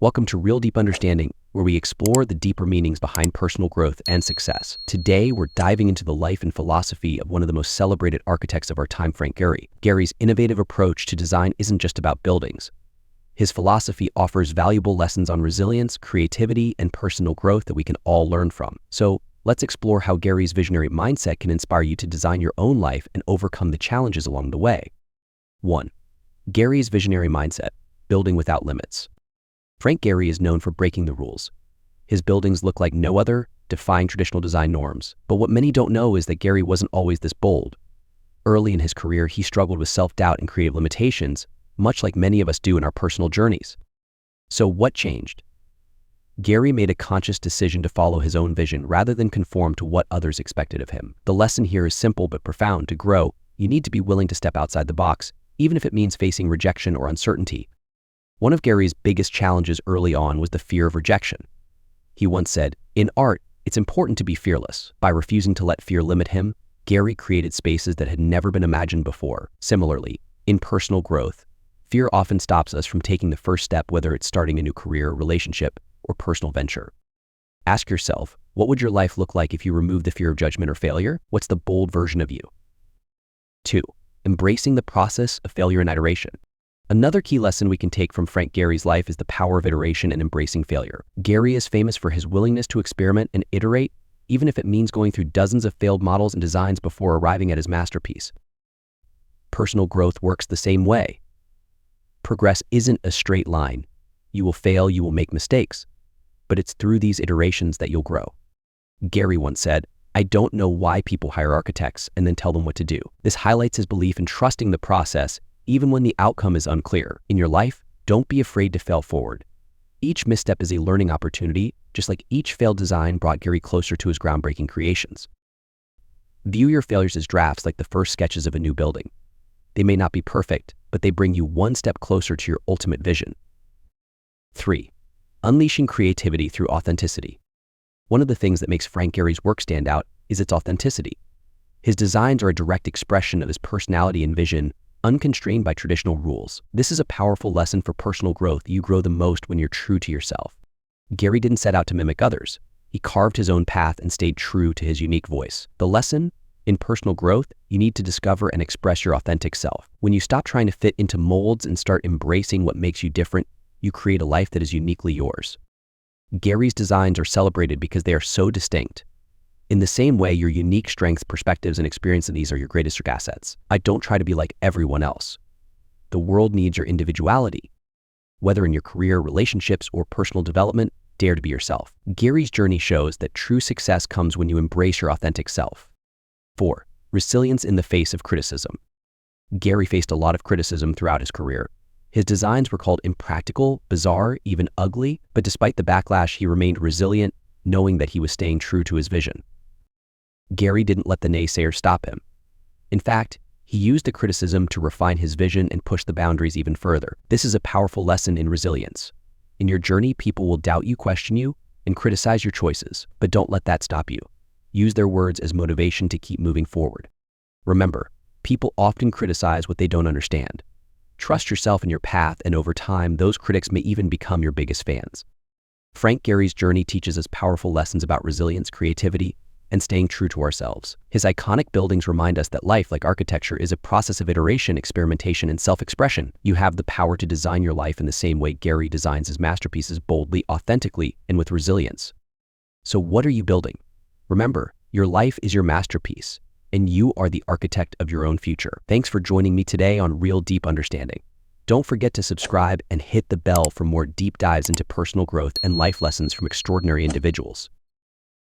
Welcome to Real Deep Understanding, where we explore the deeper meanings behind personal growth and success. Today, we're diving into the life and philosophy of one of the most celebrated architects of our time, Frank Gehry. Gehry's innovative approach to design isn't just about buildings. His philosophy offers valuable lessons on resilience, creativity, and personal growth that we can all learn from. So, let's explore how Gehry's visionary mindset can inspire you to design your own life and overcome the challenges along the way. 1. Gehry's visionary mindset, building without limits. Frank Gehry is known for breaking the rules. His buildings look like no other, defying traditional design norms. But what many don't know is that Gehry wasn't always this bold. Early in his career, he struggled with self-doubt and creative limitations, much like many of us do in our personal journeys. So what changed? Gehry made a conscious decision to follow his own vision rather than conform to what others expected of him. The lesson here is simple but profound. To grow, you need to be willing to step outside the box, even if it means facing rejection or uncertainty. One of Gehry's biggest challenges early on was the fear of rejection. He once said, "In art, it's important to be fearless." By refusing to let fear limit him, Gehry created spaces that had never been imagined before. Similarly, in personal growth, fear often stops us from taking the first step, whether it's starting a new career, relationship, or personal venture. Ask yourself, what would your life look like if you removed the fear of judgment or failure? What's the bold version of you? 2. Embracing the process of failure and iteration. Another key lesson we can take from Frank Gehry's life is the power of iteration and embracing failure. Gehry is famous for his willingness to experiment and iterate, even if it means going through dozens of failed models and designs before arriving at his masterpiece. Personal growth works the same way. Progress isn't a straight line. You will fail, you will make mistakes, but it's through these iterations that you'll grow. Gehry once said, "I don't know why people hire architects and then tell them what to do." This highlights his belief in trusting the process even when the outcome is unclear. In your life, don't be afraid to fail forward. Each misstep is a learning opportunity, just like each failed design brought Gehry closer to his groundbreaking creations. View your failures as drafts, like the first sketches of a new building. They may not be perfect, but they bring you one step closer to your ultimate vision. 3. Unleashing creativity through authenticity. One of the things that makes Frank Gehry's work stand out is its authenticity. His designs are a direct expression of his personality and vision, unconstrained by traditional rules. This is a powerful lesson for personal growth. You grow the most when you're true to yourself. Gehry didn't set out to mimic others. He carved his own path and stayed true to his unique voice. The lesson? In personal growth, you need to discover and express your authentic self. When you stop trying to fit into molds and start embracing what makes you different, you create a life that is uniquely yours. Gehry's designs are celebrated because they are so distinct. In the same way, your unique strengths, perspectives, and experiences are your greatest assets. Don't try to be like everyone else. The world needs your individuality. Whether in your career, relationships, or personal development, dare to be yourself. Gehry's journey shows that true success comes when you embrace your authentic self. 4. Resilience in the face of criticism. Gehry faced a lot of criticism throughout his career. His designs were called impractical, bizarre, even ugly, but despite the backlash, he remained resilient, knowing that he was staying true to his vision. Gehry didn't let the naysayers stop him. In fact, he used the criticism to refine his vision and push the boundaries even further. This is a powerful lesson in resilience. In your journey, people will doubt you, question you, and criticize your choices, but don't let that stop you. Use their words as motivation to keep moving forward. Remember, people often criticize what they don't understand. Trust yourself in your path, and over time, those critics may even become your biggest fans. Frank Gehry's journey teaches us powerful lessons about resilience, creativity, and staying true to ourselves. His iconic buildings remind us that life, like architecture, is a process of iteration, experimentation, and self-expression. You have the power to design your life in the same way Gehry designs his masterpieces, boldly, authentically, and with resilience. So what are you building? Remember, your life is your masterpiece, and you are the architect of your own future. Thanks for joining me today on Real Deep Understanding. Don't forget to subscribe and hit the bell for more deep dives into personal growth and life lessons from extraordinary individuals.